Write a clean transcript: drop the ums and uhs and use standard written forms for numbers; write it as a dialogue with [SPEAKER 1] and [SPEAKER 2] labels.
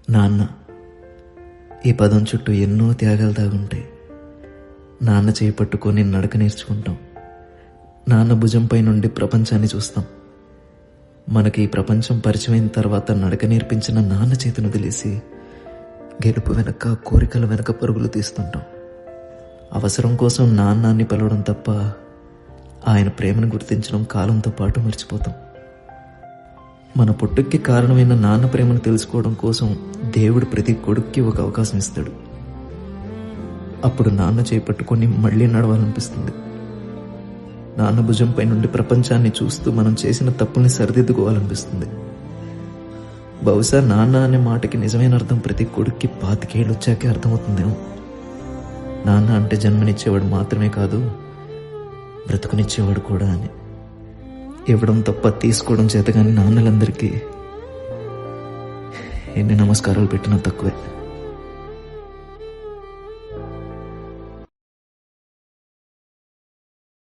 [SPEAKER 1] నాన్న, ఈ పదం చుట్టూ ఎన్నో త్యాగాలు దాగుంటాయి. నాన్న చేయి పట్టుకొని నడక నేర్చుకుంటాం. నాన్న భుజంపై నుండి ప్రపంచాన్ని చూస్తాం. మనకి ఈ ప్రపంచం పరిచయమైన తర్వాత నడక నేర్పించిన నాన్న చేతిని వదిలేసి గెలుపు వెనక, కోరికల వెనక పరుగులు తీస్తుంటాం. అవసరం కోసం నాన్నాన్ని పిలవడం తప్ప ఆయన ప్రేమను గుర్తించడం కాలంతో పాటు మర్చిపోతాం. మన పుట్టుక్కి కారణమైన నాన్న ప్రేమను తెలుసుకోవడం కోసం దేవుడు ప్రతి కొడుక్కి ఒక అవకాశం ఇస్తాడు. అప్పుడు నాన్న చేపట్టుకొని మళ్ళీ నడవాలనిపిస్తుంది. నాన్న భుజంపై నుండి ప్రపంచాన్ని చూస్తూ మనం చేసిన తప్పుల్ని సరిదిద్దుకోవాలనిపిస్తుంది. బహుశా నాన్న అనే మాటకి నిజమైన అర్థం ప్రతి కొడుక్కి 25 ఏళ్ళు వచ్చాకే అర్థమవుతుందేమో. నాన్న అంటే జన్మనిచ్చేవాడు మాత్రమే కాదు, బ్రతుకునిచ్చేవాడు కూడా అని. ఇవ్వడం తప్ప తీసుకోవడం చేత కానీ నాన్నలందరికీ ఎన్ని నమస్కారాలు పెట్టినా తక్కువే.